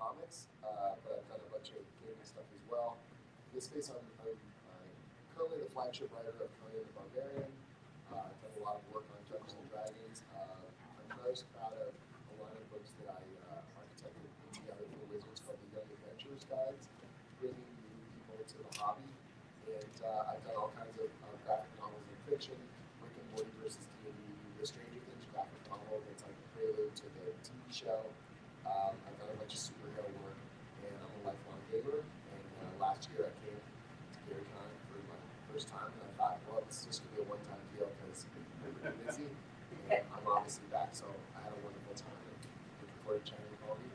comics, but I've done a bunch of gaming stuff as well. In this space, I'm currently the flagship writer of Conan the Barbarian. I've done a lot of work on Dungeons and Dragons. I'm most proud of a line of books that I architected together for Wizards called the Young Adventurers Guides, bringing new people into the hobby. And I've done all kinds of graphic novels and fiction, Rick and Morty versus D&D, the Stranger Things graphic novel that's like a prelude to the TV show. I've done a bunch of superhero work, and I'm a lifelong gamer. And last year I came to GaryCon for my first time, and I thought, well, this is just going to be a one-time deal because I'm pretty busy, and I'm obviously back, so I had a wonderful time. And looking forward to chatting with all of you.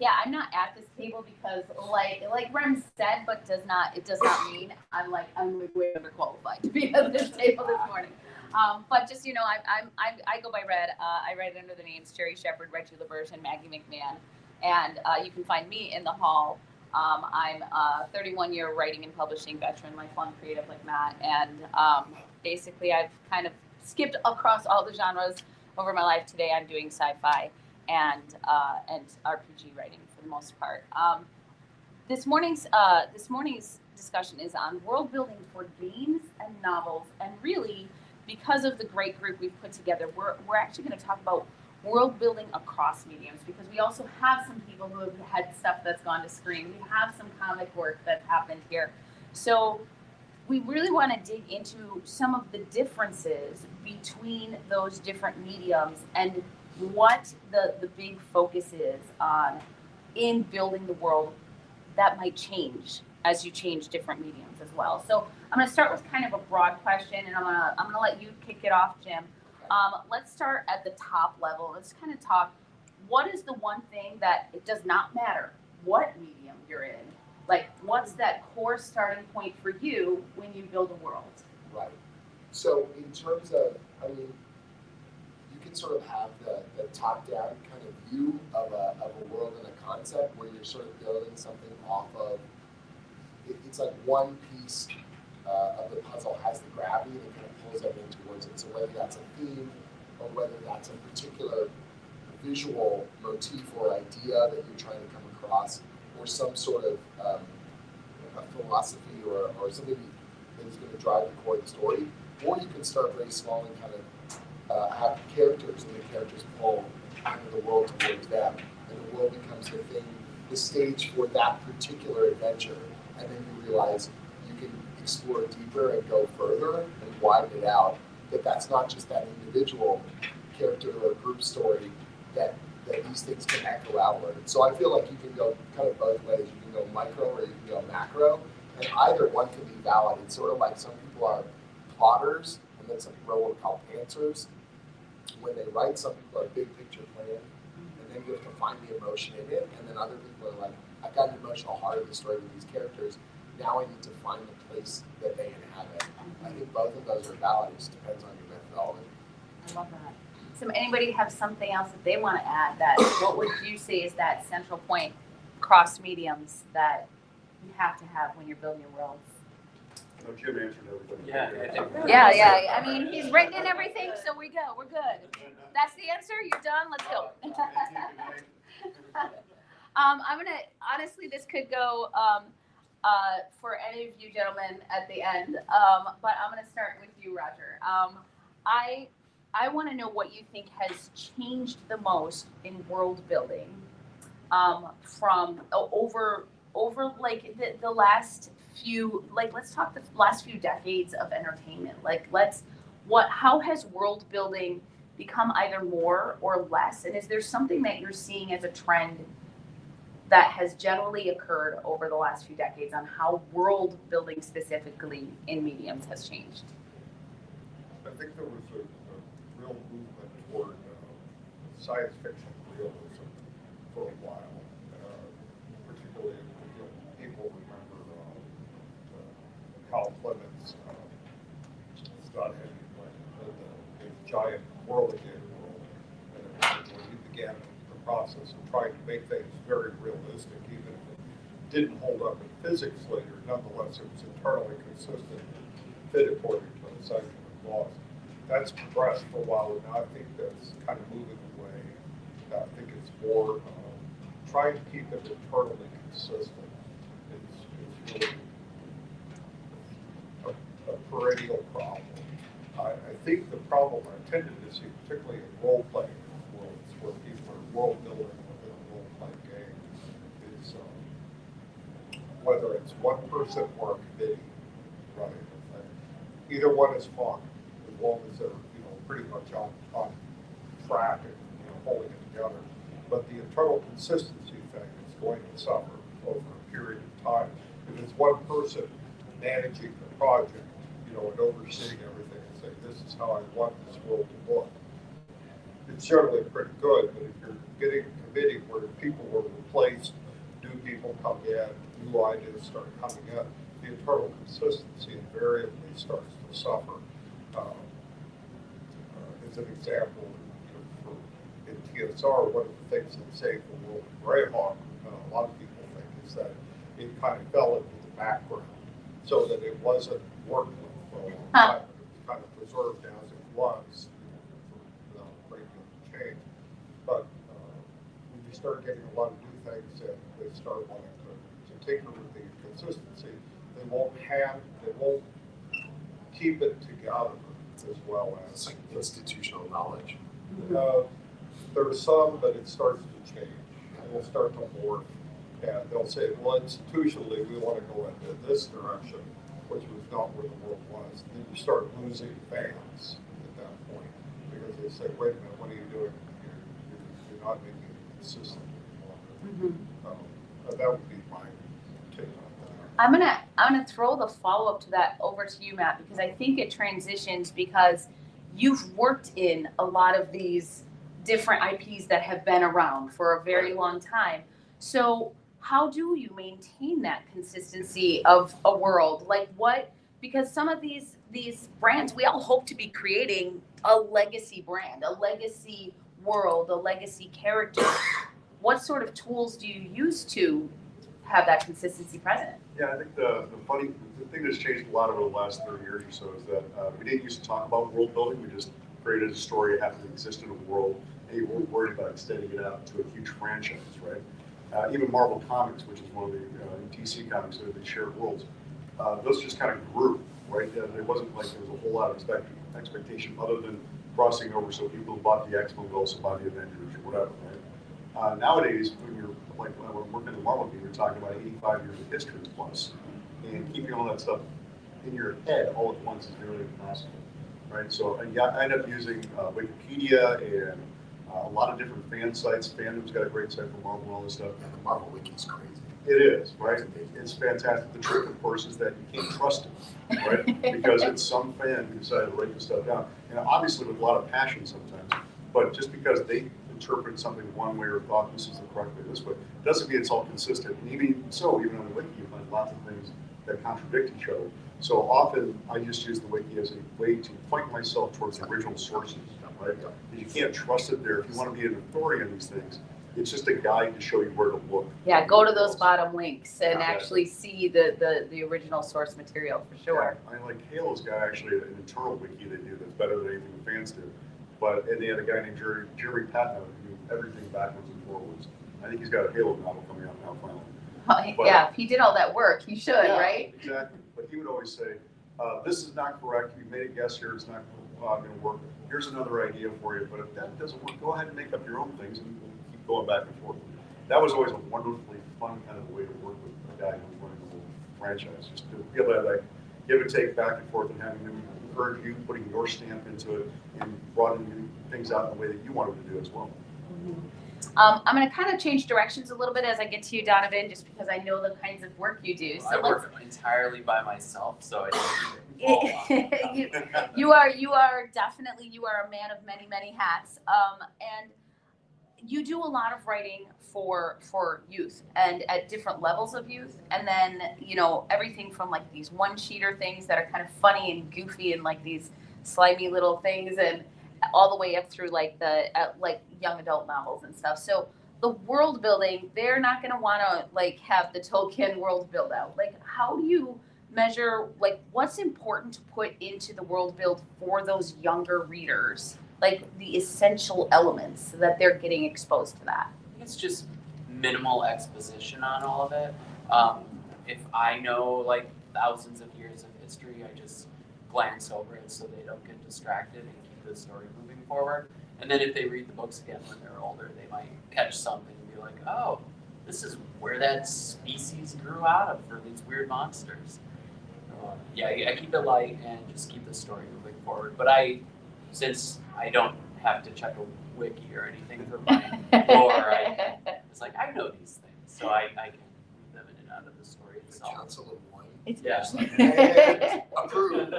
Yeah, I'm not at this table because, like Rem said, but it does not mean I'm way underqualified to be at this table this morning. But just I go by Red. I write under the names Jeri Shepherd, Reggie LaBerge, and Maggie McMahon, and you can find me in the hall. I'm a 31-year writing and publishing veteran, lifelong creative like Matt, and basically I've kind of skipped across all the genres over my life. Today I'm doing sci-fi and RPG writing for the most part. This morning's discussion is on world building for games and novels, and really, because of the great group we've put together, we're actually going to talk about world building across mediums, because we also have some people who have had stuff that's gone to screen. We have some comic work that's happened here. So we really want to dig into some of the differences between those different mediums and what the big focus is on in building the world that might change as you change different mediums as well. So I'm going to start with kind of a broad question, and I'm going to let you kick it off, Jim. Let's start at the top level. Let's kind of talk, what is the one thing that it does not matter what medium you're in? Like, what's that core starting point for you when you build a world? Right. So in terms of, you can sort of have the top-down kind of view of a world and a concept where you're sort of building something off of, it's like one piece of the puzzle has the gravity that kind of pulls everything towards it. So whether that's a theme or whether that's a particular visual motif or idea that you're trying to come across, or some sort of a philosophy or something that is going to drive the core of the story, or you can start very small and kind of have characters, and the characters pull kind of the world towards them, and the world becomes the thing, the stage for that particular adventure, and then you realize you can explore deeper and go further and widen it out, that's not just that individual character or group story, that these things can echo outward. So I feel like you can go kind of both ways. You can go micro or you can go macro, and either one can be valid. It's sort of like some people are plotters, and then some people are what we call pantsers. When they write, some people are big picture plan, and then you have to find the emotion in it, and then other people are like, I've got an emotional heart of the story with these characters, now I need to find the place that they inhabit. I think both of those are valid. It just depends on your methodology. I love that. So anybody have something else that they want to add? That what would you say is that central point across mediums that you have to have when you're building your worlds? No, Jim answered everything. Yeah. I mean, he's written in everything, so we're good. That's the answer. You're done. Let's go. I'm gonna honestly, this could go for any of you gentlemen at the end, but I'm gonna start with you, Roger. I want to know what you think has changed the most in world building from over like the last few, like, let's talk the last few decades of entertainment. Like, how has world building become either more or less? And is there something that you're seeing as a trend that has generally occurred over the last few decades on how world building specifically in mediums has changed? I think there was a real movement toward science fiction realism for a while, particularly people remember Hal Clements' Scott Henry, the giant whirligig world, and when he began the process of trying to make things very realistic, even if it didn't hold up in physics later, nonetheless it was internally consistent, fit according to the scientific laws. that's progressed for a while, and now I think that's kind of moving away. I think it's more trying to keep it internally consistent. It's really a perennial problem. I think the problem I tended to see, particularly in role-playing worlds, where people are world building within a role-playing game, is whether it's one person or a committee, right? Either one is fine, as long as they're pretty much on track and holding it together. But the internal consistency thing is going to suffer over a period of time. If it's one person managing the project, and overseeing everything and saying, this is how I want this world to look, it's generally pretty good. But if you're getting a committee where people were replaced, new people come in, new ideas start coming in, the internal consistency invariably starts to suffer. As an example, in TSR, one of the things that saved the world of Greyhawk, a lot of people think, is that it kind of fell into the background, so that it wasn't worked with for a long time, but it was kind of preserved as it was, without a great deal of change. But when you start getting a lot of new things, and they start wanting to tinker with the consistency, they won't keep it together as well as it's like institutional knowledge. There's some, but it starts to change. It will start to morph, and they'll say, well, institutionally, we want to go into this direction, which was not where the world was. And then you start losing fans at that point, because they say, wait a minute, what are you doing? You're not making it consistent anymore. That would be my take on that. I'm gonna throw the follow-up to that over to you, Matt, because I think it transitions because you've worked in a lot of these different IPs that have been around for a very long time. So how do you maintain that consistency of a world? Like what, because some of these brands, we all hope to be creating a legacy brand, a legacy world, a legacy character. What sort of tools do you use to have that consistency present? Yeah, I think the thing that's changed a lot over the last 30 years or so is that we didn't used to talk about world building. We just created a story that happened to exist in a world, and you weren't worried about extending it out to a huge franchise, right? Even Marvel Comics, which is one of the DC comics, that are the shared worlds, those just kind of grew, right? There wasn't like there was a whole lot of expectation other than crossing over, so people who bought the X-Men would also buy the Avengers or whatever, right? Nowadays, when you're like when we're working in the Marvel game, you're talking about 85 years of history plus, and keeping all that stuff in your head all at once is nearly impossible, right? So I end up using Wikipedia and a lot of different fan sites. Fandom's got a great site for Marvel and all this stuff. Yeah, the Marvel Wiki is crazy. It is, right? It's fantastic. The trick, of course, is that you can't trust it, right? Because it's some fan who decided to write this stuff down, and obviously with a lot of passion sometimes. But just because they interpret something one way or thought this is the correct way this way, doesn't mean it's all consistent. And even so, even on the wiki, you find lots of things that contradict each other. So often, I just use the wiki as a way to point myself towards the original sources, right? Because you can't trust it there. If you want to be an authority on these things, it's just a guide to show you where to look. Yeah, go to those bottom links and actually see the original source material for sure. Yeah, I like Halo's got actually an internal wiki they do that's better than anything the fans do. But and they had a guy named Jeri Red Shepherd who knew everything backwards and forwards. I think he's got a Halo novel coming out now finally. But, yeah, if he did all that work, he should, yeah, right? Exactly. But he would always say, this is not correct. You made a guess here. It's not going to work. Here's another idea for you. But if that doesn't work, go ahead and make up your own things and we'll keep going back and forth. That was always a wonderfully fun kind of way to work with a guy who was running the whole franchise. Just to be able to like give and take back and forth and having him encourage you, putting your stamp into it, and broadening things out in the way that you wanted to do as well. Mm-hmm. I'm going to kind of change directions a little bit as I get to you, Donovan, just because I know the kinds of work you do. I work entirely by myself, so I you are definitely a man of many, many hats, and you do a lot of writing for youth and at different levels of youth, and then everything from like these one-sheeter things that are kind of funny and goofy and like these slimy little things, and all the way up through like the young adult novels and stuff. So the world building, they're not going to want to like have the Tolkien world build out. Like, how do you measure like what's important to put into the world build for those younger readers, like the essential elements so that they're getting exposed to that? I think it's just minimal exposition on all of it. If I know like thousands of years of history, I just glance over it so they don't get distracted and keep the story moving forward. And then if they read the books again when they're older, they might catch something and be like, oh, this is where that species grew out of for these weird monsters. Yeah, I keep it light and just keep the story moving forward. But since I don't have to check a wiki or anything for my lore, it's like I know these things, so I can read them in and out of the story The itself. Council of One. Yeah. And approved.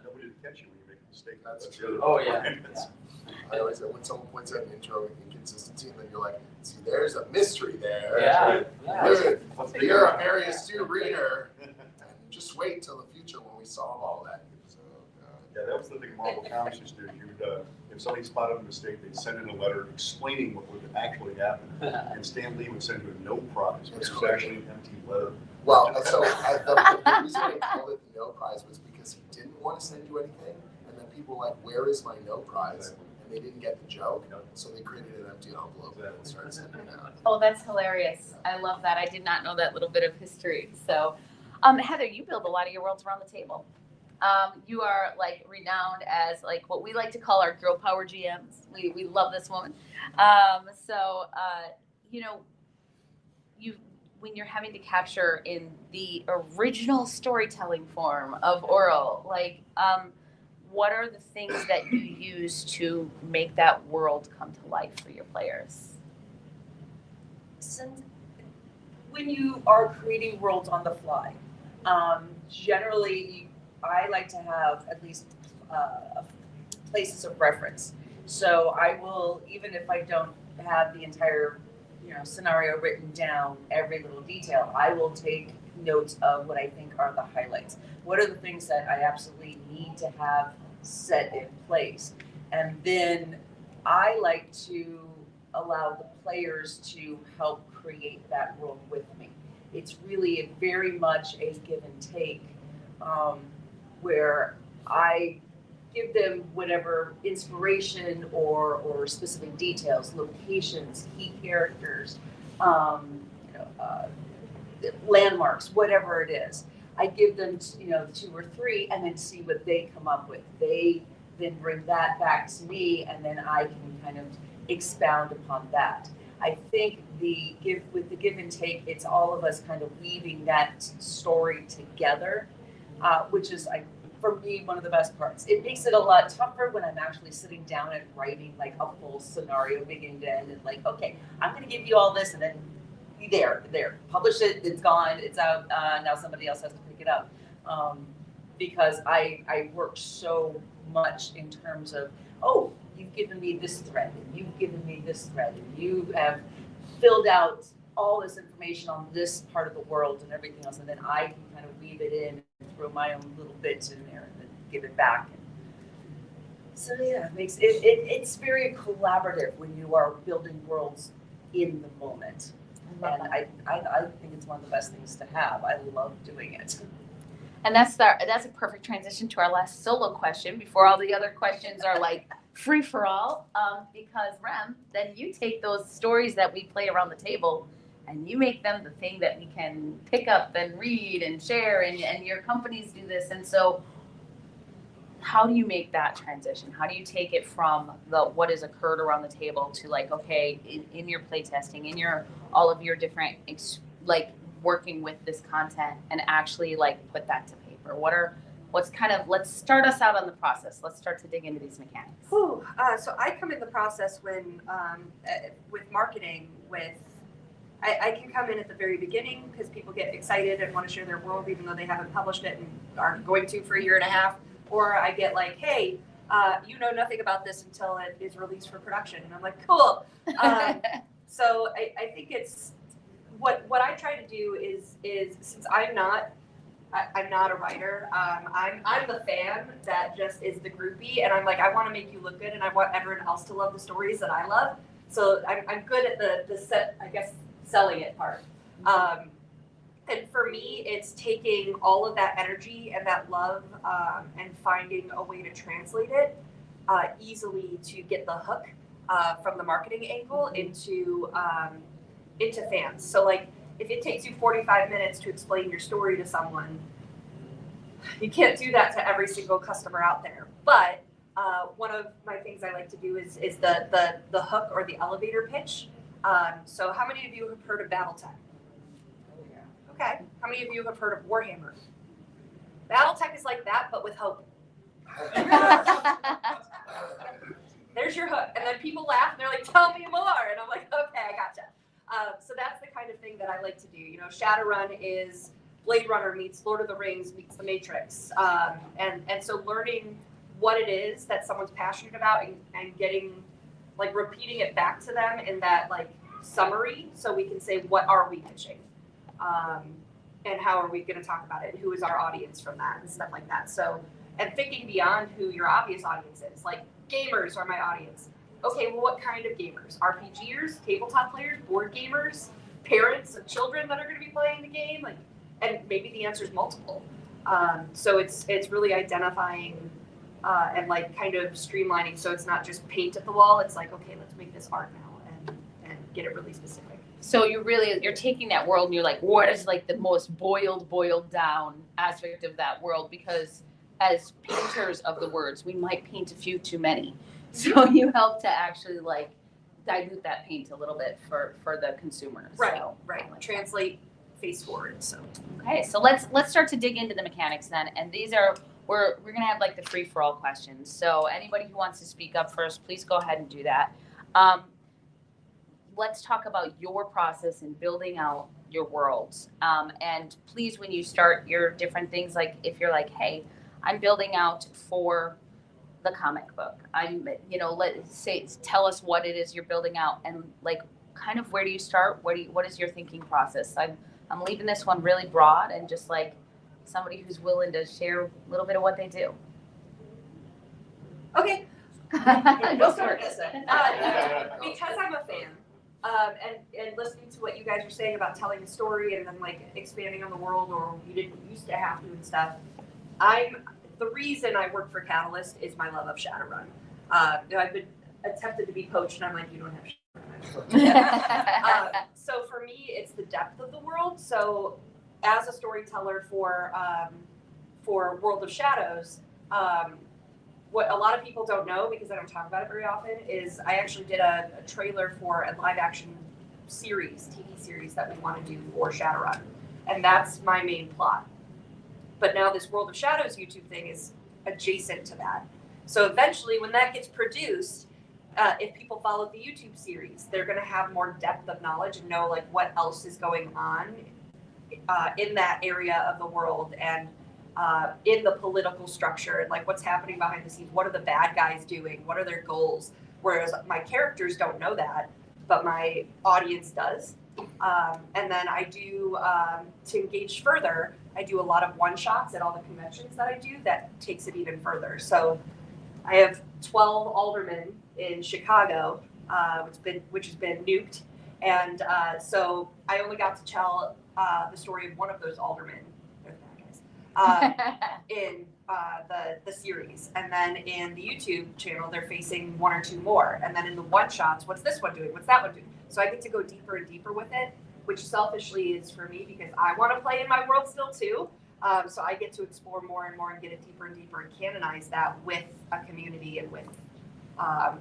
Nobody to catch you when you make a mistake. That's the true. other Oh, part. yeah. I always say when someone points out an intro inconsistency, and then you're like, see, there's a mystery there. Yeah. Yeah. Good. What's the You're a difference? very astute reader. And just wait till the future when we solve all that. So, Yeah, that was the thing Marvel Comics used to do. If somebody spotted a mistake, they'd send in a letter explaining what would actually happen. And Stan Lee would send you a no prize, which was actually an empty letter. well, so the reason I called it the no prize was because he didn't want to send you anything, and then people were like, "Where is my no prize?" And they didn't get the joke, so they created an empty envelope and started sending it out. Oh, that's hilarious. I love that. I did not know that little bit of history. So, Heather, you build a lot of your worlds around the table. You are like renowned as like what we like to call our girl power GMs. We love this woman. You know, when you're having to capture in the original storytelling form of oral, like, what are the things that you use to make that world come to life for your players? Since when you are creating worlds on the fly, generally I like to have at least places of reference. So I will, even if I don't have the entire scenario written down, every little detail, I will take notes of what I think are the highlights. What are the things that I absolutely need to have set in place? And then I like to allow the players to help create that world with me. It's really very much a give and take, where I give them whatever inspiration or specific details, locations, key characters, landmarks, whatever it is. I give them 2 or 3 and then see what they come up with. They then bring that back to me, and then I can kind of expound upon that. I think with the give and take, it's all of us kind of weaving that story together, which is, for me, one of the best parts. It makes it a lot tougher when I'm actually sitting down and writing like a full scenario beginning to end, and like, okay, I'm going to give you all this, and then there, publish it, it's gone, it's out, now somebody else has to pick it up. Because I work so much in terms of, oh, you've given me this thread, and you've given me this thread, and you have filled out all this information on this part of the world and everything else, and then I can kind of weave it in and throw my own little bits in there and then give it back. So yeah, it makes it's very collaborative when you are building worlds in the moment. And I think it's one of the best things to have. I love doing it. And that's a perfect transition to our last solo question before all the other questions are like free for all. Because Rem, then you take those stories that we play around the table and you make them the thing that we can pick up and read and share, and your companies do this. And so how do you make that transition? How do you take it from what has occurred around the table to like, okay, in your play testing, in all of your different working with this content and actually like put that to paper? Let's start us out on the process. Let's start to dig into these mechanics. So I come in the process when with marketing I can come in at the very beginning because people get excited and want to share their world even though they haven't published it and aren't going to for a year and a half. Or I get like, hey, you know nothing about this until it is released for production. And I'm like, cool. So I think it's what I try to do is since I'm not a writer. I'm the fan that just is the groupie, and I'm like, I want to make you look good, and I want everyone else to love the stories that I love. So I'm good at the set, I guess, selling it part. And for me, it's taking all of that energy and that love and finding a way to translate it easily to get the hook from the marketing angle into fans. So like, if it takes you 45 minutes to explain your story to someone, you can't do that to every single customer out there. But one of my things I like to do is the hook or the elevator pitch. So how many of you have heard of BattleTech? Okay. How many of you have heard of Warhammer? BattleTech is like that, but with hope. There's your hook. And then people laugh and they're like, tell me more. And I'm like, okay, I gotcha. So that's the kind of thing that I like to do. You know, Shadowrun is Blade Runner meets Lord of the Rings meets The Matrix. And so learning what it is that someone's passionate about and getting, like, repeating it back to them in that, like, summary so we can say, what are we pitching? And how are we going to talk about it? And who is our audience from that and stuff like that. So, and thinking beyond who your obvious audience is, like gamers are my audience. Okay, well, what kind of gamers? RPGers, tabletop players, board gamers, parents of children that are going to be playing the game, like, and maybe the answer is multiple. So it's really identifying and like kind of streamlining. So it's not just paint at the wall. It's like, okay, let's make this art now and get it really specific. So you're taking that world and you're like, what is like the most boiled down aspect of that world? Because as painters of the words, we might paint a few too many. So you help to actually like dilute that paint a little bit for the consumer. Right, so, right. Like translate face forward. So okay, so let's start to dig into the mechanics then. And these are we're gonna have like the free for all questions. So anybody who wants to speak up first, please go ahead and do that. Let's talk about your process in building out your worlds. And please, when you start your different things, like if you're like, hey, I'm building out for the comic book. Let's say, tell us what it is you're building out and like kind of where do you start? What is your thinking process? I'm leaving this one really broad and just like somebody who's willing to share a little bit of what they do. okay, Go for it. because I'm a fan. And listening to what you guys are saying about telling a story and then like expanding on the world, or you didn't used to have to and stuff. The reason I work for Catalyst is my love of Shadowrun. I've been attempted to be poached, and I'm like, you don't have Shadowrun. So for me, it's the depth of the world. So as a storyteller for World of Shadows, what a lot of people don't know, because I don't talk about it very often, is I actually did a trailer for a live action TV series that we want to do for Shadowrun. And that's my main plot. But now this World of Shadows YouTube thing is adjacent to that. So eventually when that gets produced, if people follow the YouTube series, they're going to have more depth of knowledge and know like what else is going on in that area of the world and in the political structure and like what's happening behind the scenes. What are the bad guys doing? What are their goals? Whereas my characters don't know that, but my audience does. And then I do, to engage further, I do a lot of one-shots at all the conventions that I do that takes it even further. So I have 12 aldermen in Chicago, which has been nuked. And so I only got to tell the story of one of those aldermen. In the series, and then in the YouTube channel they're facing one or two more, and then in the one shots, what's this one doing, what's that one doing? So I get to go deeper and deeper with it, which selfishly is for me because I want to play in my world still too. So I get to explore more and more and get it deeper and deeper and canonize that with a community and with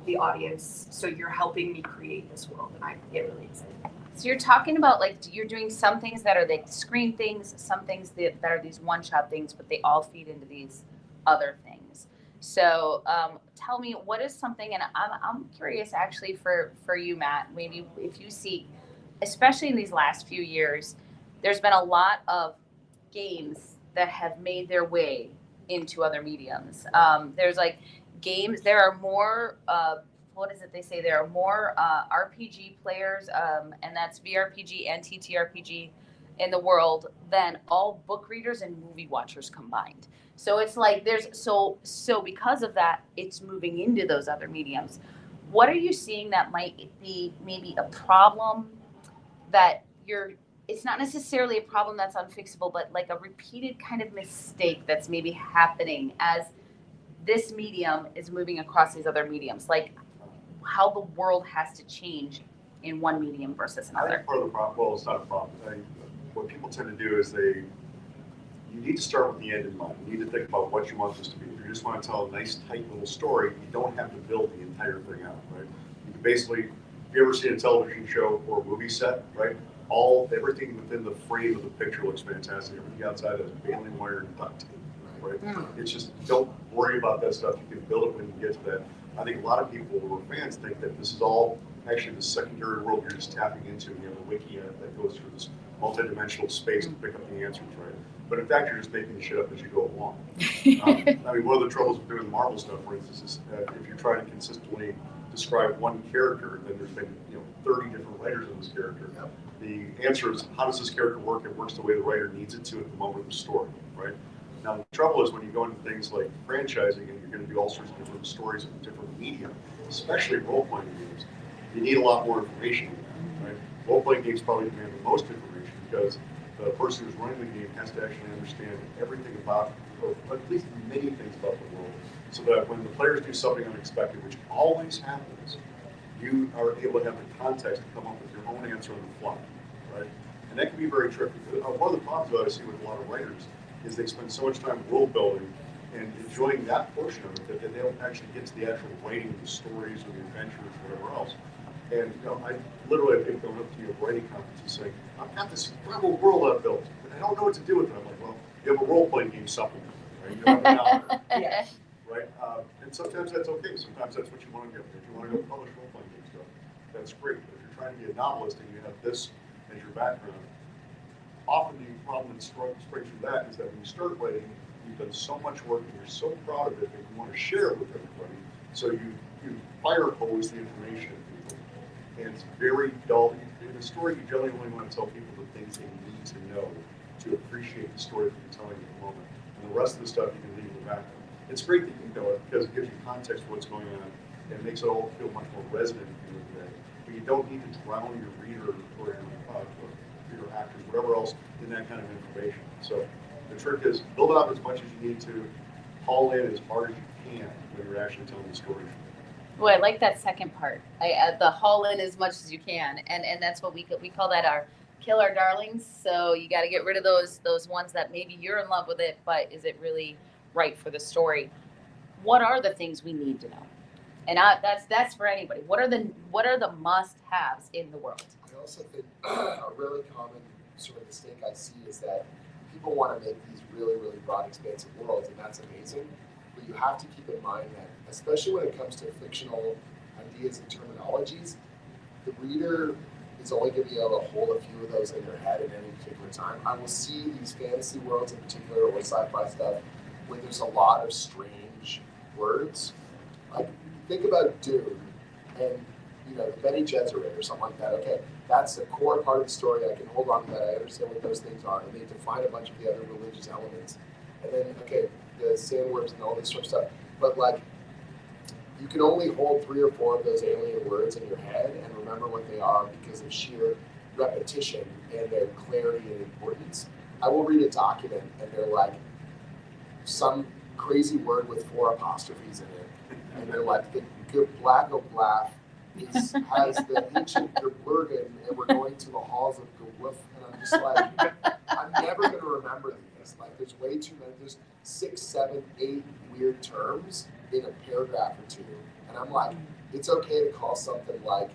the audience. So you're helping me create this world, and I get really excited. So you're talking about like you're doing some things that are like screen things, some things that are these one-shot things, but they all feed into these other things. So tell me, what is something, and I'm curious actually for you, Matt, maybe if you see, especially in these last few years, there's been a lot of games that have made their way into other mediums. There's like games, there are more what is it they say? There are more RPG players, and that's VRPG and TTRPG in the world than all book readers and movie watchers combined. So it's like there's so because of that, it's moving into those other mediums. What are you seeing that might be maybe a problem that you're it's not necessarily a problem that's unfixable, but like a repeated kind of mistake that's maybe happening as this medium is moving across these other mediums, like how the world has to change in one medium versus I another. think part of the problem, well, it's not a problem. What people tend to do is you need to start with the end in mind. You need to think about what you want this to be. If you just want to tell a nice, tight little story, you don't have to build the entire thing out, right? You can basically, if you ever seen a television show or a movie set, right? Everything within the frame of the picture looks fantastic. Everything outside is baling wire and duct tape, right? It's just, don't worry about that stuff. You can build it when you get to that. I think a lot of people who are fans think that this is all actually the secondary world you're just tapping into. You have a wiki that goes through this multidimensional space to pick up the answers, right? But in fact, you're just making the shit up as you go along. I mean, one of the troubles with doing the Marvel stuff, for instance, is if you're trying to consistently describe one character, then there's been 30 different writers of this character. Yep. The answer is, how does this character work? It works the way the writer needs it to at the moment of the story, right? Now, the trouble is when you go into things like franchising and you're going to do all sorts of different stories in different media, especially role-playing games, you need a lot more information, right? Role-playing games probably demand the most information because the person who's running the game has to actually understand everything about, or at least many things about the world, so that when the players do something unexpected, which always happens, you are able to have the context to come up with your own answer on the fly, right? And that can be very tricky. One of the problems that I see with a lot of writers is they spend so much time world building and enjoying that portion of it that they don't actually get to the actual writing of the stories or the adventures or whatever else. And I literally have people going up to you at writing conferences saying, I've got this incredible world I've built, but I don't know what to do with it. I'm like, well, you have a role-playing game supplement, right? You don't have an hour, Yeah. right? And sometimes that's okay. Sometimes that's what you want to do. If you want to go publish role-playing game stuff, that's great. But if you're trying to be a novelist and you have this as your background, often the problem that springs from that is that when you start writing, you've done so much work and you're so proud of it that you want to share it with everybody. So you fire hose the information at people. And it's very dull. In a story, you generally only want to tell people the things they need to know to appreciate the story that you're telling at the moment. And the rest of the stuff you can leave in the background. It's great that you know it because it gives you context for what's going on and it makes it all feel much more resonant at the end of the day. But you don't need to drown your reader or your actors, whatever else, in that kind of information. So the trick is build it up as much as you need to, haul in as hard as you can when you're actually telling the story. Boy, I like that second part. The haul in as much as you can, and that's what we call that our kill our darlings. So you got to get rid of those ones that maybe you're in love with it, but is it really right for the story? What are the things we need to know? And that's for anybody. What are the must-haves in the world? I also think a really common sort of mistake I see is that people want to make these really, really broad, expansive worlds, and that's amazing. But you have to keep in mind that, especially when it comes to fictional ideas and terminologies, the reader is only going to be able to hold a few of those in their head at any particular time. I will see these fantasy worlds in particular, or sci-fi stuff, where there's a lot of strange words. Like, think about Dune and the Bene Gesserit or something like that. Okay, that's the core part of the story. I can hold on to that. I understand what those things are, and they define a bunch of the other religious elements. And then, okay, the sandworms and all this sort of stuff. But like, you can only hold 3 or 4 of those alien words in your head and remember what they are because of sheer repetition and their clarity and importance. I will read a document and they're like some crazy word with 4 apostrophes in it, and they're like the Glagoblath has the ancient Geblurgen, and we're going to the halls of Gewoof, and I'm just like, I'm never going to remember these. Like, there's way too many. There's 6, 7, 8 weird terms in a paragraph or 2, and I'm like, it's okay to call something like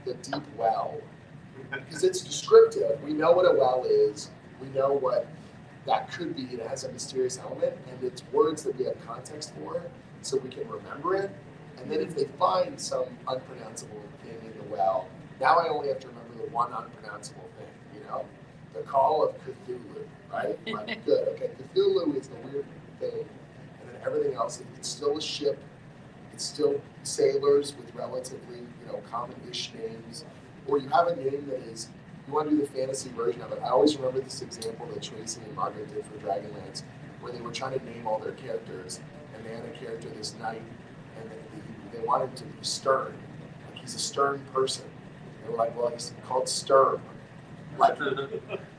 the deep well because it's descriptive. We know what a well is. We know what that could be. It has a mysterious element, and it's words that we have context for, so we can remember it. And then if they find some unpronounceable thing in the well, now I only have to remember the one unpronounceable thing, the call of Cthulhu, right? Like, good, okay, Cthulhu is the weird thing, and then everything else, it's still a ship, it's still sailors with relatively, common-ish names, or you have a name that is, you want to do the fantasy version of it. I always remember this example that Tracy and Margaret did for Dragonlance, where they were trying to name all their characters, and they had a character, this knight, and they wanted to be stern. Like, he's a stern person. They were like, well, he's called Sturm. Like,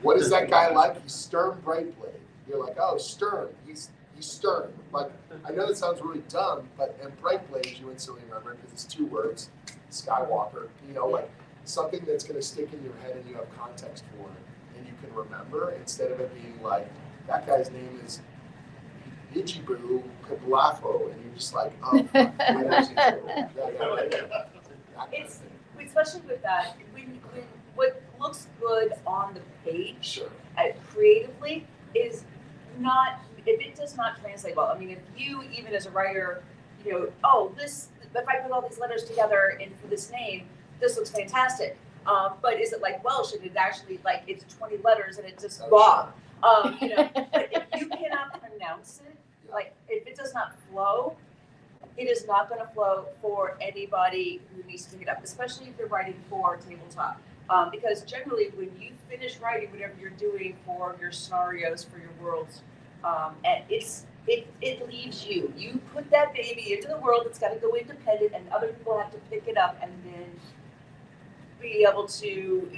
what is that guy like? He's stern, Brightblade. You're like, oh, stern. He's stern. Like, I know that sounds really dumb, but and Brightblade you instantly remember because it's 2 words, Skywalker. You know, like something that's going to stick in your head and you have context for it and you can remember instead of it being like that guy's name is Ichibu Kablafo, and you're just like, oh, fuck, It's, especially with that, when what looks good on the page, sure. Creatively, is not, if it does not translate well. I mean, if you, even as a writer, you know, oh, this, if I put all these letters together and for this name, this looks fantastic. But is it like Welsh and it actually, like, it's 20 letters and it's just Bob? You know, but if you cannot pronounce it, like, if it does not flow, it is not going to flow for anybody who needs to pick it up, especially if you're writing for tabletop. Because generally, when you finish writing whatever you're doing for your scenarios, for your worlds, and it leaves you. You put that baby into the world. It's got to go independent, and other people have to pick it up and then be able to,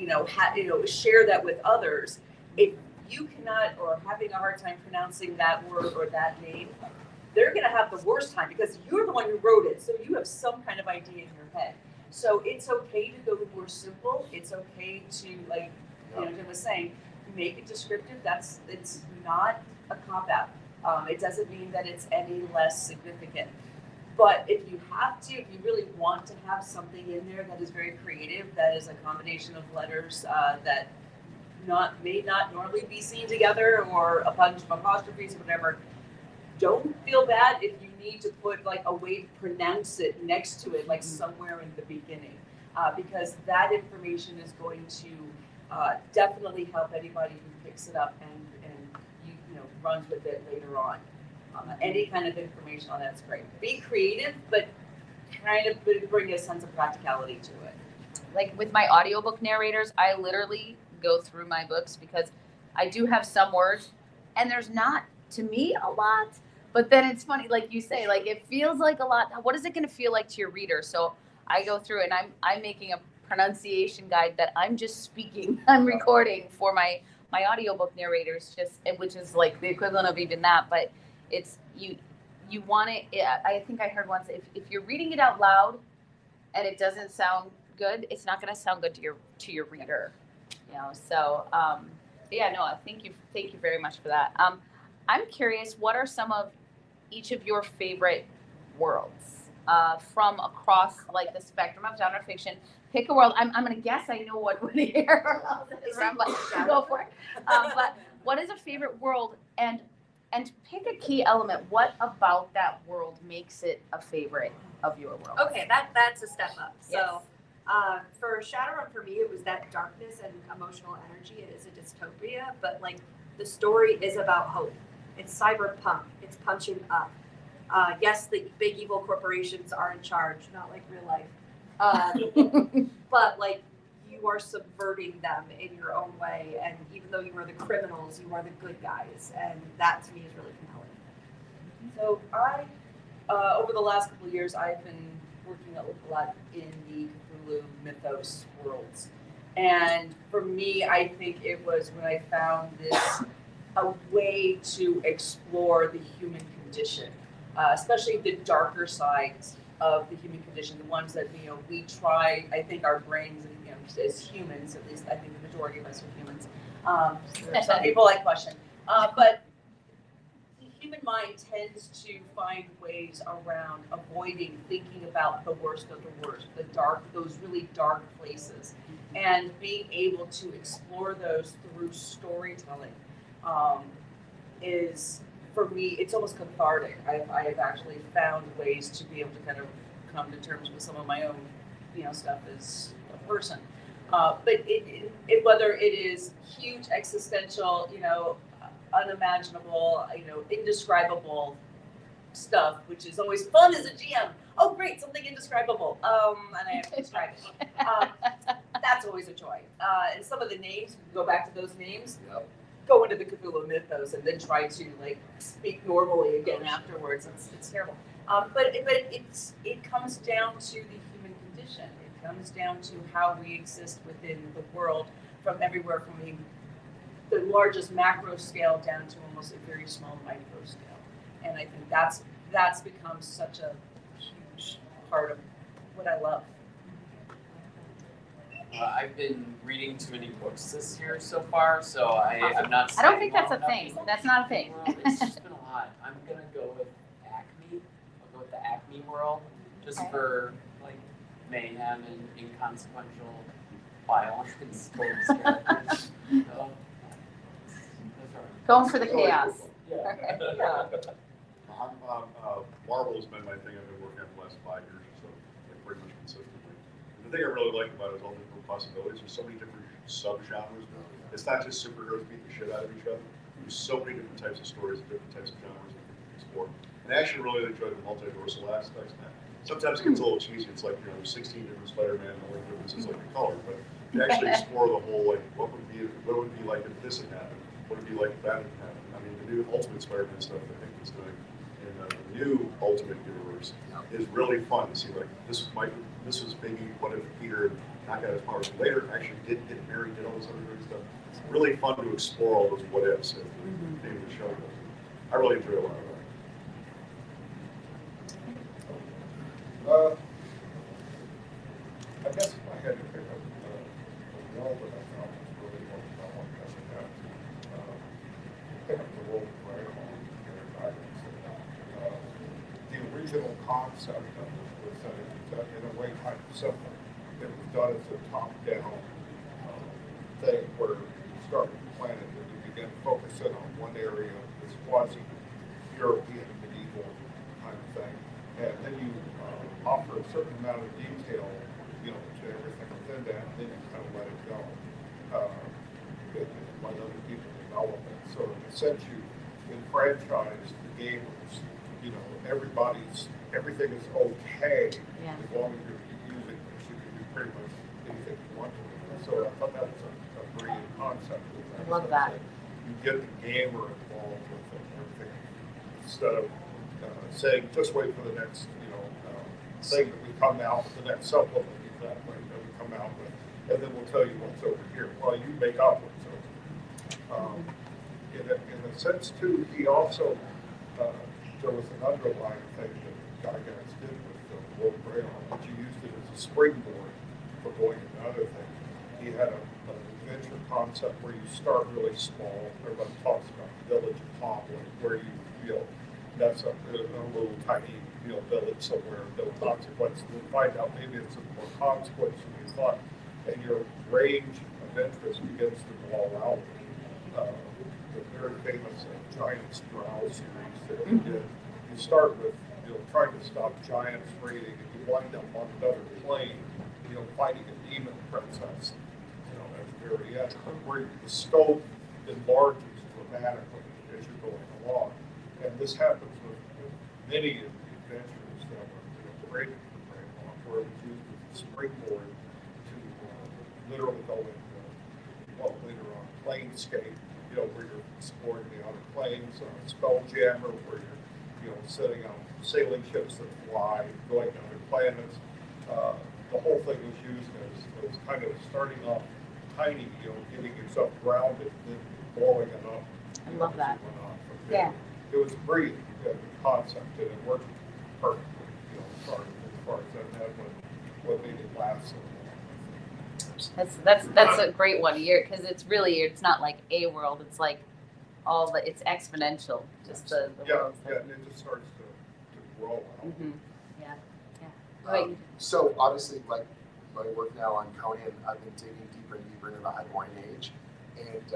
share that with others. If you cannot, or having a hard time pronouncing that word or that name, they're going to have the worst time because you're the one who wrote it, so you have some kind of idea in your head. So it's okay to go more simple. It's okay to, like, Jim was saying, make it descriptive. It's not a cop-out. It doesn't mean that it's any less significant. But if you really want to have something in there that is very creative, that is a combination of letters that may not normally be seen together, or a bunch of apostrophes or whatever, don't feel bad if you need to put like a way to pronounce it next to it, like somewhere in the beginning, because that information is going to definitely help anybody who picks it up and runs with it later on. Any kind of information on that's great. Be creative, but kind of bring a sense of practicality to it. Like with my audiobook narrators, I literally go through my books because I do have some words and there's not, to me, a lot, but then it's funny, like you say, like it feels like a lot. What is it going to feel like to your reader? So I go through and I'm making a pronunciation guide that I'm just speaking, I'm recording for my audiobook narrators, which is like the equivalent of even that, but it's you want it. I think I heard once, if you're reading it out loud and it doesn't sound good, it's not going to sound good to your reader, So thank you very much for that. I'm curious, what are some of each of your favorite worlds from across like the spectrum of genre fiction? Pick a world. I'm going to guess I know what here. Go for it. But what is a favorite world, and pick a key element. What about that world makes it a favorite of your world? Okay, that's a step up. Yes. So for Shadowrun, for me, it was that darkness and emotional energy. It is a dystopia, but like the story is about hope. It's cyberpunk. It's punching up. Yes, the big evil corporations are in charge, not like real life. But like you are subverting them in your own way, and even though you are the criminals, you are the good guys, and that to me is really compelling. So I, over the last couple of years, I've been working a lot in the Cthulhu mythos worlds, and for me, I think it was when I found a way to explore the human condition, especially the darker sides of the human condition, the ones that we try. I think our brains, as humans, at least I think the majority of us are humans. Some people I question, but the human mind tends to find ways around avoiding thinking about the worst of the worst, those really dark places, and being able to explore those through storytelling is, for me, it's almost cathartic. I've actually found ways to be able to kind of come to terms with some of my own, stuff as a person. But whether it is huge existential, unimaginable, indescribable stuff, which is always fun as a GM. Oh, great, something indescribable. And I have to describe it. That's always a joy. And some of the names, we can go back to those names. Yep. Go into the Cthulhu mythos and then try to speak normally again afterwards. It's terrible. But it comes down to the human condition. It comes down to how we exist within the world from everywhere from the largest macro scale down to almost a very small micro scale. And I think that's become such a huge part of what I love. I've been reading too many books this year so far, so I'm not. I don't think staying that's a long thing. enough That's not a thing. in the world. It's just been a lot. I'm gonna go with Acme. I'll go with the Acme world, just Okay. for like mayhem and inconsequential violence towards characters. Going for the chaos. Yeah. Yeah. Marvel has been my thing I've been working on the last 5 years or so, like pretty much consistently. And the thing I really like about it is all the different possibilities. There's so many different sub-genres. It's not just superheroes beating the shit out of each other. There's so many different types of stories, different types of genres that you can explore. And I actually really enjoy the multiversal aspects. Sometimes it gets a little cheesy. It's like, there's 16 different Spider-Man, and the only difference is like the color. But you actually explore the whole, like, what would it be like if this had happened? What would it be like if that had happened? I mean, the new Ultimate Spider-Man stuff I think is doing in the new Ultimate Universe is really fun to see. Like, this was maybe what if Peter not got his powers later, actually did get married, did all this other great stuff. It's really fun to explore all those what ifs as the name of the show goes. I really enjoy a lot of that. I guess if I had to pick up a world that I thought was really what I wanted to have, pick up the world of Ray the original concept of it was that it was in a way kind of simple. It was done as a top-down thing where you start with the planet and you begin to focus in on one area, this quasi-European medieval kind of thing. And then you offer a certain amount of detail, to everything within that, and then you kind of let it go. And let other people develop it. So in a sense, you enfranchise the gamers. Everything is okay as long as you're using this. You can do pretty much anything you want to. So I thought that was a brilliant concept. I love that. You get the gamer involved with everything instead of saying just wait for the next thing that we come out with, the next supplement that we come out with, and then we'll tell you what's over here. Well, you make up what's over here. In a sense, too, he also, there was an underlying thing that Gygax did with the World Braille, which he used it as a springboard for going into other things. He had an adventure concept where you start really small. Everybody talks about the village of Tomlin, where you mess up in a little tiny village somewhere, no consequences. You'll find out maybe it's more consequence than you thought, and your range of interest begins to blow out. The very famous Giants Drow series that we did. You start with trying to stop giants raiding, and you wind up on another plane, fighting a demon princess. At the very end, where the scope enlarges dramatically as you're going along, and this happens with many of the adventures that were created for Brainwalk, where it was used as a springboard to literally go into, later on, Planescape, where you're exploring the outer planes, Spelljammer, where you're, setting up sailing ships that fly, going to other planets. The whole thing was used as kind of starting off tiny, getting yourself grounded, then blowing it up. I love that. Yeah. It was brilliant concept, and it worked perfectly, as far as that had what made it last so long. That's a great one here, because it's not like a world, it's like it's exponential, just the world. Yeah, and it just starts to grow out. Mm-hmm. Yeah. So obviously, like my work now on Conan, I've been digging deeper and deeper into the Highborn Age, and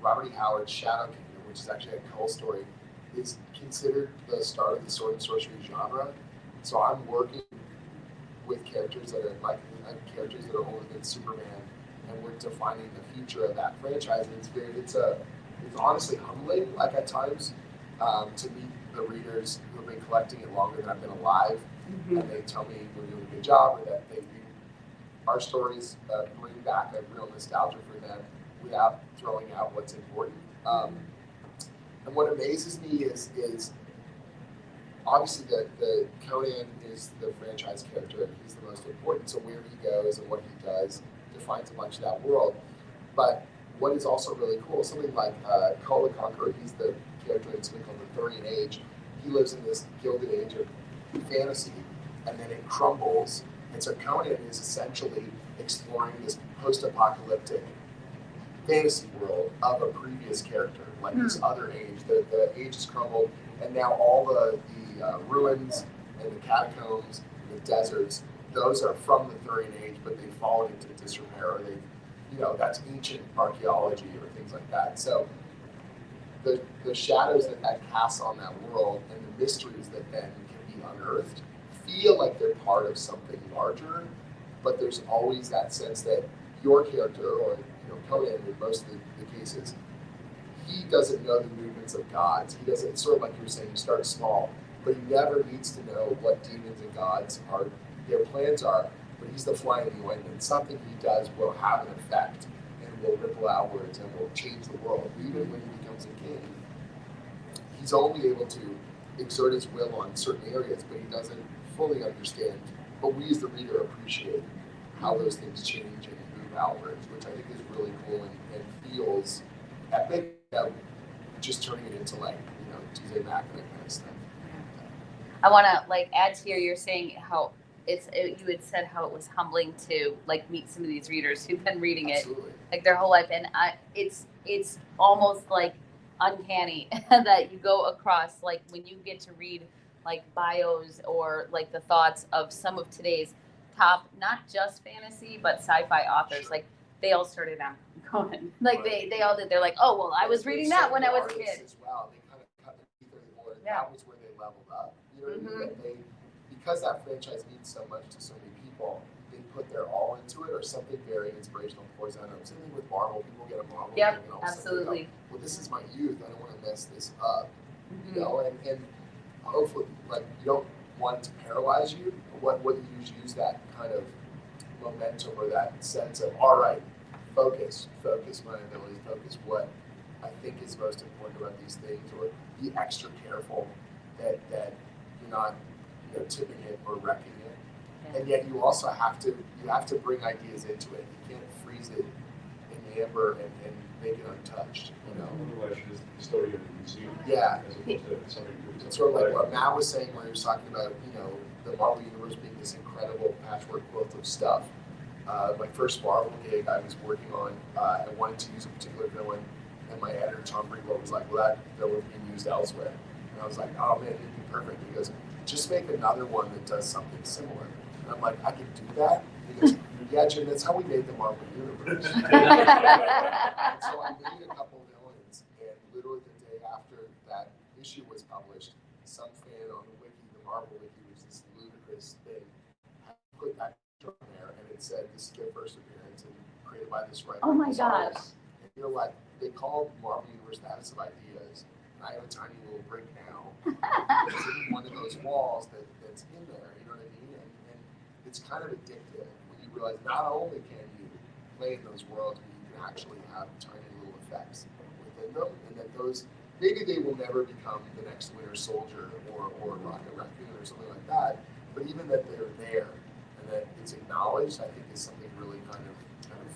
Robert E. Howard's Shadow Kingdom, which is actually a Cull story, is considered the start of the sword and sorcery genre. So I'm working with characters that are like characters that are older than Superman, and we're defining the future of that franchise. And it's honestly humbling, like at times, to meet the readers who have been collecting it longer than I've been alive, and they tell me we're doing a good job, or that our stories bring back a real nostalgia for them without throwing out what's important. And what amazes me is obviously the Conan is the franchise character. He's the most important. So where he goes and what he does defines a bunch of that world. But what is also really cool, something like Kull the Conqueror, he's the character in something called the Thurian Age. He lives in this gilded age of fantasy, and then it crumbles. And so Conan is essentially exploring this post-apocalyptic fantasy world of a previous character, like this other age. The age has crumbled, and now all the ruins and the catacombs and the deserts, those are from the Thurian Age, but they've fallen into disrepair, or they, that's ancient archaeology or things like that. So the shadows that cast on that world and the mysteries that then can be unearthed feel like they're part of something larger, but there's always that sense that your character, or Conan in most of the cases, he doesn't know the movements of gods. He doesn't, it's sort of like you were saying, you start small, but he never needs to know what demons and gods are, their plans are, but he's the fly in the ointment. Something he does will have an effect and will ripple outwards and will change the world. Even when he becomes a king, he's only able to exert his will on certain areas, but he doesn't fully understand. But we as the reader appreciate how those things change and move outwards, which I think is really cool and feels epic, just turning it into Tuesday Mac and that kind of stuff. I want to add to you're saying how you had said how it was humbling to meet some of these readers who've been reading it their whole life, and it's almost uncanny that you go across when you get to read bios or the thoughts of some of today's top, not just fantasy but sci-fi authors. Sure. They all started on Conan. They all did. They're oh well, I was reading that when I was a kid. As well, they kind of cut their teeth in the board. Yeah. That was where they leveled up. You know what I mean? Because that franchise means so much to so many people, they put their all into it, or something very inspirational pours out of them. Same thing with Marvel. People get a Marvel Yep, thing and all of a sudden absolutely. they go, well, this is my youth. I don't want to mess this up. And hopefully, you don't want it to paralyze you. But what you use that kind of momentum or that sense of, all right, focus my abilities, focus what I think is most important about these things, or be extra careful that you're not tipping it or wrecking it. Yeah. And yet you also have to bring ideas into it. You can't freeze it in amber and make it untouched. Otherwise you're just a custodian of the museum. Yeah. As opposed to something doing it's sort of like what Matt was saying when he was talking about the Marvel Universe being this incredible patchwork quilt of stuff. My first Marvel gig I was working on, I wanted to use a particular villain, and my editor Tom Greenwald was like, well, that villain's being used elsewhere. And I was like, oh man, it'd be perfect. He goes, just make another one that does something similar. And I'm like, I can do that? He goes, yeah, Jim, that's how we made the Marvel Universe. And so I made a couple villains, and literally the day after that issue was published, some fan on the wiki, the Marvel wiki, was this ludicrous thing, put that on there, and it said, this is their first appearance, and created by this writer. Oh my gosh. And they call Marvel Universe the House of Ideas. I have a tiny little brick now. It's in one of those walls that's in there, you know what I mean? And it's kind of addictive when you realize not only can you play in those worlds, but you can actually have tiny little effects within them, and that those, maybe they will never become the next Winter Soldier or Rocket Raccoon or something like that, but even that they're there and that it's acknowledged, I think is something really kind of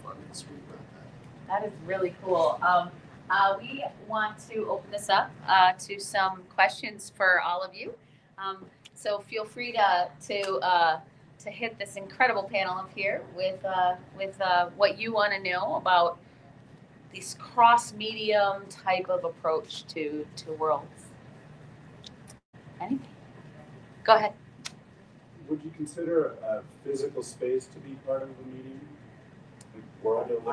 fun and sweet about that. That is really cool. We want to open this up to some questions for all of you. So feel free to hit this incredible panel up here with what you want to know about this cross-medium type of approach to worlds. Anything? Go ahead. Would you consider a physical space to be part of the meeting? World of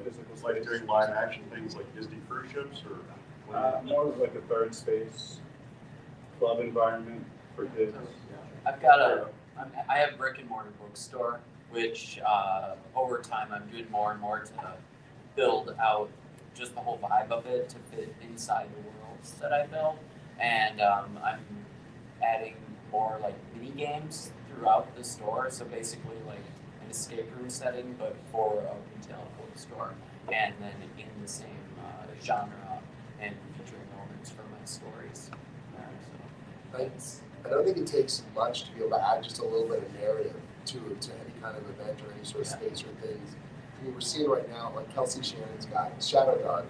physical space? Like doing live action things like Disney cruise ships, or more of like a third space, club environment for kids. I've got I have a brick and mortar bookstore, which over time I'm doing more and more to build out just the whole vibe of it to fit inside the worlds that I build, and I'm adding more mini games throughout the store. So basically an escape room setting, but for a retail bookstore, and then in the same genre and featuring elements from my stories. I don't think it takes much to be able to add just a little bit of narrative to any kind of event or any sort of space or things. I mean, we're seeing right now, like Kelsey Shannon's got Shadow Dog,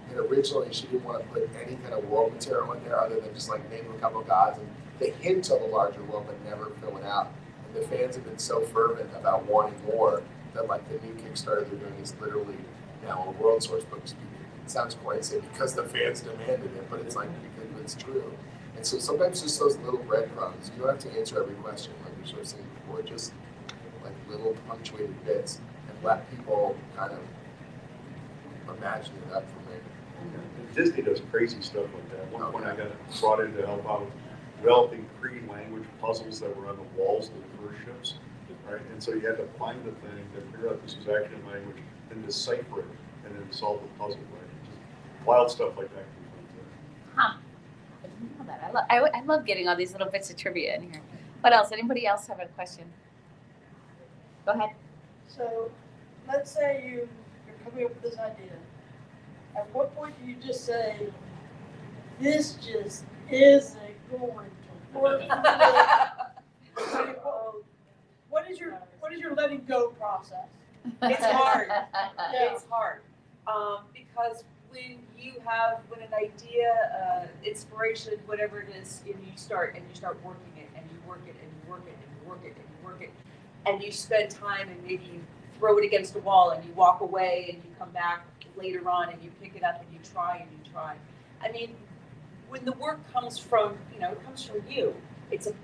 and originally she didn't want to put any kind of world material in there other than just like name a couple of gods and the hint of a larger world, but never fill it out. And the fans have been so fervent about wanting more that like the new Kickstarter they're doing is literally now a world source book. It sounds quite say because the fans demanded it, but it's like because it's true. And so sometimes just those little breadcrumbs, you don't have to answer every question like we sort of saying before, just like little punctuated bits and let people kind of imagine it up from there. And Disney does crazy stuff like that. At one point I got brought in to help out with developing pre-language puzzles that were on the walls of the cruise ships, right? And so you had to find the thing, then figure out this was actually a language, then decipher it, and then solve the puzzle, right? Just wild stuff like that. Huh. I didn't know that. I love getting all these little bits of trivia in here. What else? Anybody else have a question? Go ahead. So, let's say you're coming up with this idea. At what point do you just say, this just isn't going to work? What is your letting go process? It's hard. Yeah. It's hard. Because when an idea, inspiration, whatever it is, and you start working it, and you work it, and you work it, and you work it, and you work it, and you spend time, and maybe you throw it against a wall, and you walk away, and you come back later on, and you pick it up, and you try, and you try. I mean, when the work comes from, it comes from you.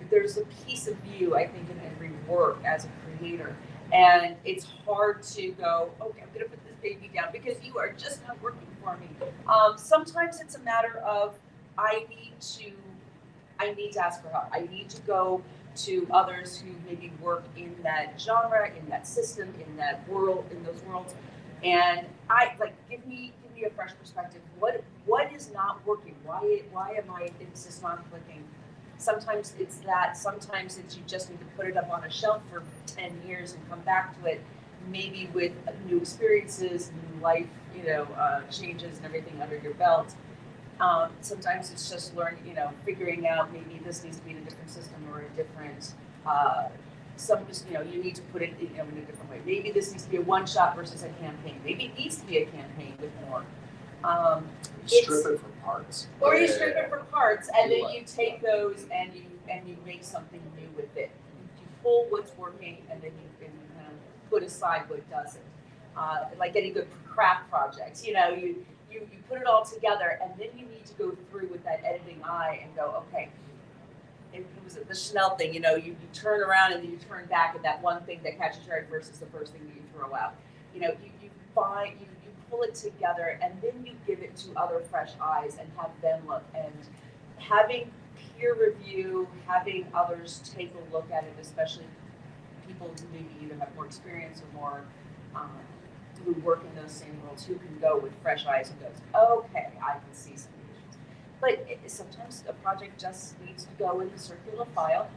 There's a piece of you, I think, in every work as a creator. And it's hard to go, okay, I'm gonna put this baby down because you are just not working for me. Sometimes it's a matter of I need to ask for help. I need to go to others who maybe work in that genre, in that system, in that world, in those worlds. And give me a fresh perspective. What is not working? Why am I, it's just not clicking? Sometimes it's that, sometimes it's you just need to put it up on a shelf for 10 years and come back to it, maybe with new experiences, new life, changes and everything under your belt. Sometimes it's just figuring out maybe this needs to be in a different system or a different, you need to put it in a different way. Maybe this needs to be a one-shot versus a campaign. Maybe it needs to be a campaign with more. Strip it from parts. Or you strip it from parts, and then you take those and you make something new with it. You pull what's working, and then you can kind of put aside what doesn't. Like any good craft projects, you put it all together, and then you need to go through with that editing eye and go, okay. It was the Chanel thing, you turn around and then you turn back at that one thing that catches your eye versus the first thing that you throw out. You pull it together, and then you give it to other fresh eyes and have them look. And having peer review, having others take a look at it, especially people who maybe either have more experience or more who work in those same roles, who can go with fresh eyes and goes, okay, I can see some issues. But sometimes a project just needs to go in the circular file,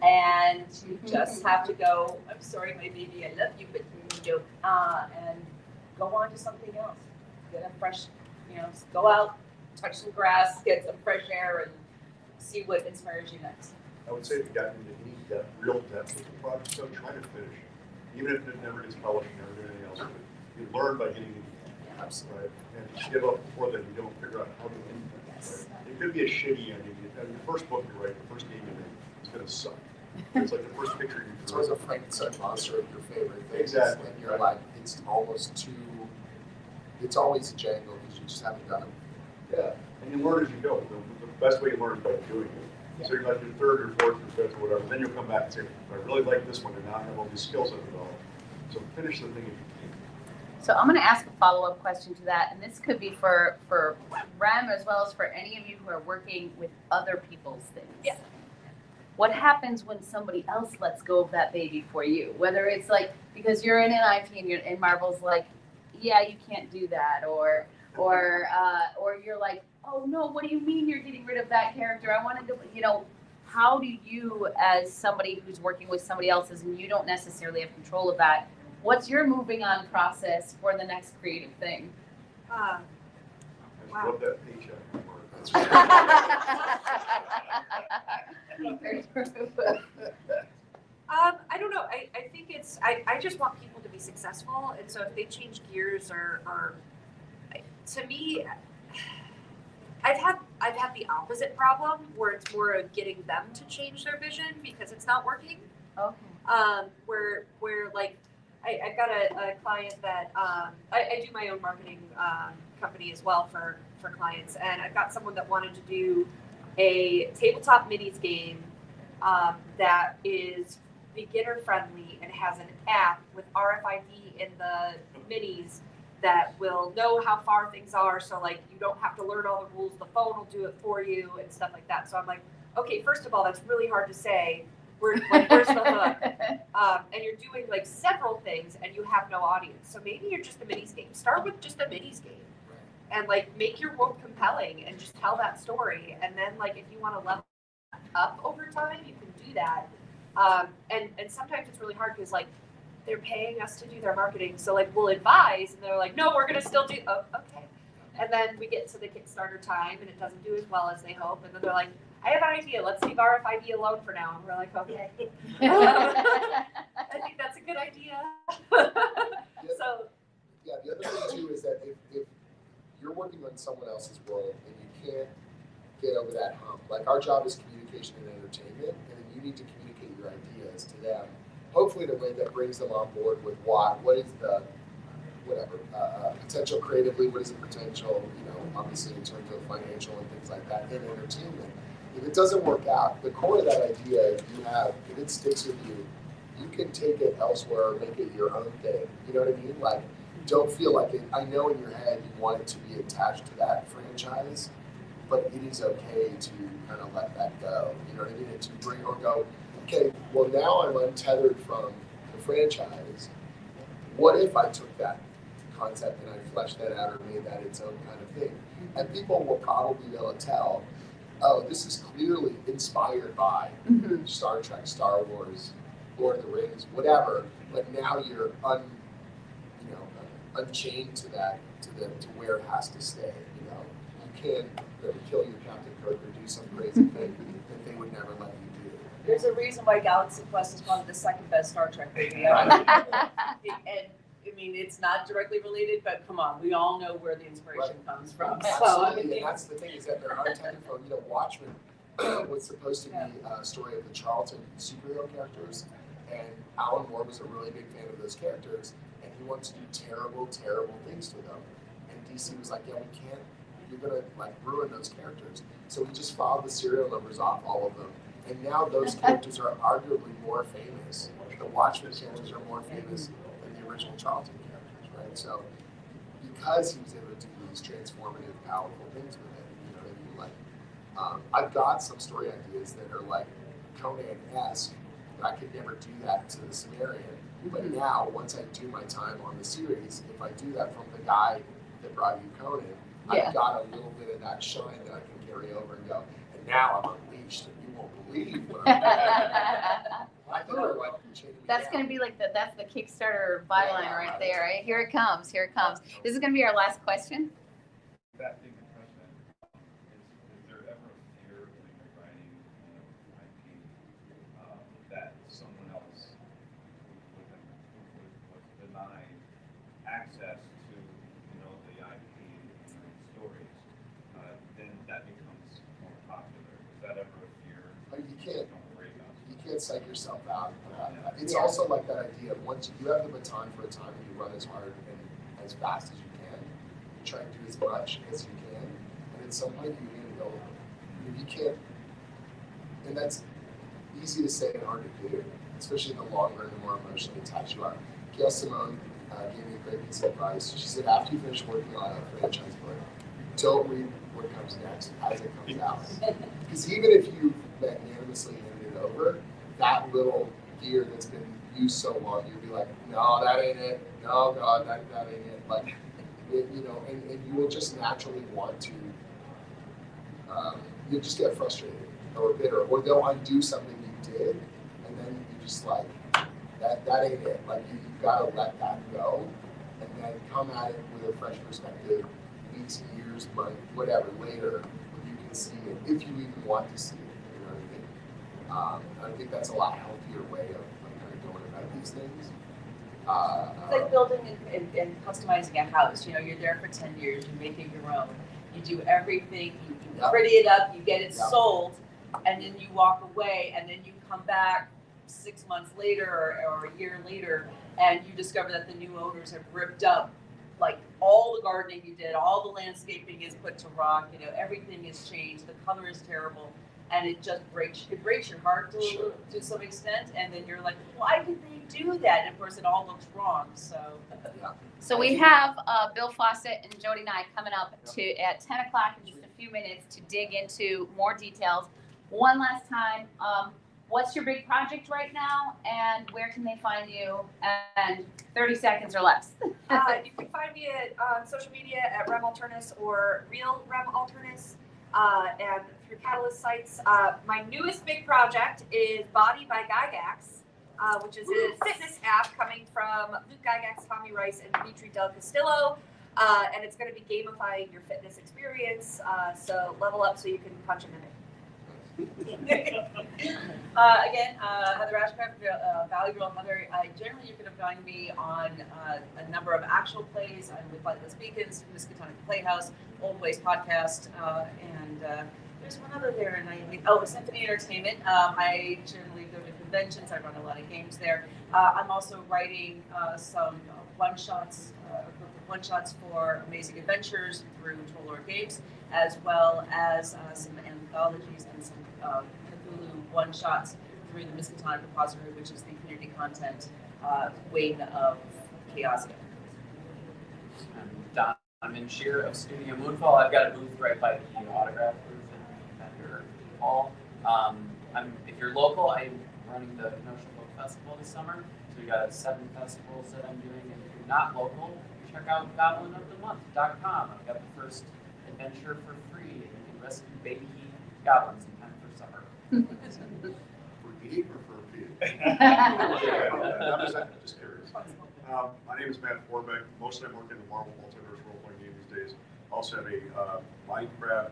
and you just have to go, I'm sorry, my baby, I love you, but and go on to something else. Get a fresh, go out, touch some grass, get some fresh air, and see what inspires you next. I would say if you got into any depth, real depth with the project, so try to finish it. Even if it never gets published and never do anything else, but you learn by getting into it. Absolutely. Right? And if you give up before then, you don't figure out how to end it. Right? It could be a shitty ending. Your first book you write, the first game you make, it's going to suck. It's like the first picture you It's always a Frankenstein monster of your favorite things. Exactly. And you're like, it's almost too, it's always a jangle because you just haven't done it. Yeah, and you learn as you go. The best way you learn is by doing it. Yeah. So you're like your third or fourth or fifth or whatever, then you'll come back and say, I really like this one, and now I have all these skills I've developed. So finish the thing if you can. So I'm going to ask a follow-up question to that, and this could be for Rem as well as for any of you who are working with other people's things. Yeah. What happens when somebody else lets go of that baby for you? Whether it's like because you're in an IP and Marvel's like, yeah, you can't do that, or you're like, oh no, what do you mean you're getting rid of that character? I wanted to, how do you, as somebody who's working with somebody else's and you don't necessarily have control of that, what's your moving on process for the next creative thing? I love that paycheck. I don't know. I think I just want people to be successful. stressful. And so if they change gears or to me, I've had the opposite problem where it's more of getting them to change their vision because it's not working. Okay. Where like I've got a client that I do my own marketing company as well for clients, and I've got someone that wanted to do a tabletop minis game that is beginner friendly and has an app with RFID in the minis that will know how far things are, so like you don't have to learn all the rules, the phone will do it for you and stuff like that. So I'm like, okay, first of all, that's really hard to say. Where's the hook? And you're doing like several things and you have no audience. So maybe you're just a minis game. Start with just a minis game and like make your world compelling and just tell that story. And then like if you want to level up over time, you can do that. And sometimes it's really hard because like they're paying us to do their marketing. So like we'll advise and they're like, no, we're gonna still do okay. And then we get to the Kickstarter time and it doesn't do as well as they hope. And then they're like, I have an idea. Let's leave RFID alone for now. And we're like, okay. I think that's a good idea. So. Yeah, the other thing too is that if you're working on someone else's world and you can't get over that hump, like our job is communication and entertainment, and then you need to communicate your ideas to them, hopefully in a way that brings them on board with what is the potential creatively, what is the potential, obviously in terms of financial and things like that, and entertainment. If it doesn't work out, the core of that idea you have, if it sticks with you, you can take it elsewhere or make it your own thing. You know what I mean? Like, don't feel like it. I know in your head you want it to be attached to that franchise, but it is okay to kind of let that go. You know what I mean? And to bring or go, okay, well now I'm untethered from the franchise. What if I took that concept and I fleshed that out or made that its own kind of thing? And people will probably be able to tell, oh, this is clearly inspired by Star Trek, Star Wars, Lord of the Rings, whatever. But now you're unchained to that, to where it has to stay. You can't kill your Captain Kirk or do some crazy thing that they would never let you do. There's a reason why Galaxy Quest is probably the second best Star Trek movie ever. And I mean, it's not directly related, but come on, we all know where the inspiration comes from. Absolutely, So, and that's the thing is that they're untethered from, Watchmen was supposed to be a story of the Charlton superhero characters, and Alan Moore was a really big fan of those characters, and he wanted to do terrible, terrible things to them. And DC was like, yeah, we can't, you're gonna ruin those characters. So we just filed the serial numbers off all of them. And now those characters are arguably more famous. The Watchmen characters are more famous than the original Charlton characters, right? So because he was able to do these transformative, powerful things with it, you know what I mean? I've got some story ideas that are like Conan-esque, but I could never do that to the Sumerian. But now, once I do my time on the series, if I do that from the guy that brought you Conan, I've got a little bit of that shine that I can carry over and go, and now I'm unleashed, and you won't believe what I'm doing. I think my wife can change me That's down. going to be that's the Kickstarter byline right there, right? Here it comes, here it comes. This is going to be our last question. That being the question, is there ever a fear when you're writing IP that someone else would deny access to the IP stories, then that becomes more popular? Is that ever a fear? You can't psych yourself out about that. It's also like that idea of once you have the baton for a time and you run as hard and as fast as you can, you try and do as much as you can, and at some point you're going to go, if you can't, and that's easy to say and hard to do, especially in the long run, the more emotionally attached you are. Gail Simone gave me a great piece of advice. She said, after you finish working on a franchise book, don't read what comes next as it comes out. Because even if you magnanimously handed it over, that little gear that's been used so long, you'll be like, no, that ain't it. No, God, that ain't it. Like, and you will just naturally want to, you'll just get frustrated or bitter, or they'll undo something you did, and then you just like, that ain't it. Like, you've got to let that go, and then come at it with a fresh perspective, weeks, years, months, whatever, later, when you can see it, if you even want to see it. You know what I mean? I think that's a lot healthier way of kind of going about these things. It's like building and customizing a house. You know, you're there for 10 years, you make it your own. You do everything, you Yep. pretty it up, you get it Yep. sold, and then you walk away, and then you come back 6 months later or a year later, and you discover that the new owners have ripped up like all the gardening you did, all the landscaping is put to rock, you know, everything is changed, the color is terrible, and it just breaks your heart Sure. to some extent, and then you're like, why did they do that? And of course, it all looks wrong. So So we have Bill Fawcett and Jody and I coming up at 10 o'clock in just a few minutes to dig into more details. One last time, what's your big project right now, and where can they find you? And 30 seconds or less. You can find me on social media at Rem Alternis or Real Rem Alternis, and through Catalyst sites. My newest big project is Body by Gygax, which is a fitness app coming from Luke Gygax, Tommy Rice, and Dimitri Del Castillo. And it's going to be gamifying your fitness experience. So level up so you can punch a minute. Again, Heather Ashcraft, Valley Girl Heather. Generally, you can find me on a number of actual plays. I'm with Lightless Beacons, Miskatonic Playhouse, Old Ways Podcast, and there's one other there. And Symphony Entertainment. I generally go to conventions. I run a lot of games there. I'm also writing some one-shots, a group of one-shots for Amazing Adventures through Trollor Games, as well as some anthologies and some Cthulhu one-shots through the Miskatonic Repository, which is the community content wing of Chaosia. I'm Donovan Shear of Studio Moonfall. I've got a booth right by the autograph booth in Vendor Hall. If you're local, I'm running the Kenosha Book Festival this summer. So we got 7 festivals that I'm doing. And if you're not local, check out goblinofthemonth.com. I've got the first adventure for free, and you can rescue baby goblins in time for summer. For Pete or for Pete? Just curious. My name is Matt Forbeck. Mostly I'm working in the Marvel Multiverse role-playing game these days. I also have a Minecraft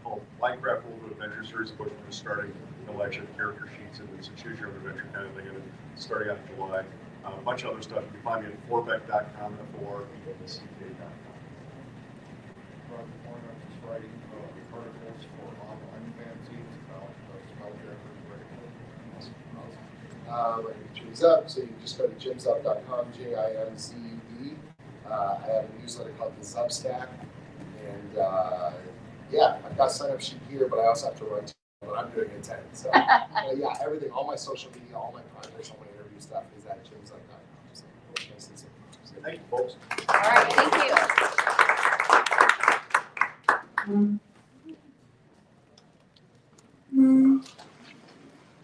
called Minecraft World Adventure series, which we're just starting a collection of character sheets, and it's a choose your own adventure kind of thing, and it's starting out in July. A bunch of other stuff. You can find me at forbeck.com or ck.com. I'm just writing articles for online fanzines about spell checkers. Jim Zub, so you can just go to jimzub.com, JIMZUB. I have a newsletter called the Zubstack, and yeah, I've got a sign-up sheet here, but I also have to run to, but I'm doing it 10. So yeah, everything, all my social media, all my projects, all my interview stuff is at jimzub.com. So nice and simple. So, Thank you, folks. All right, thank you.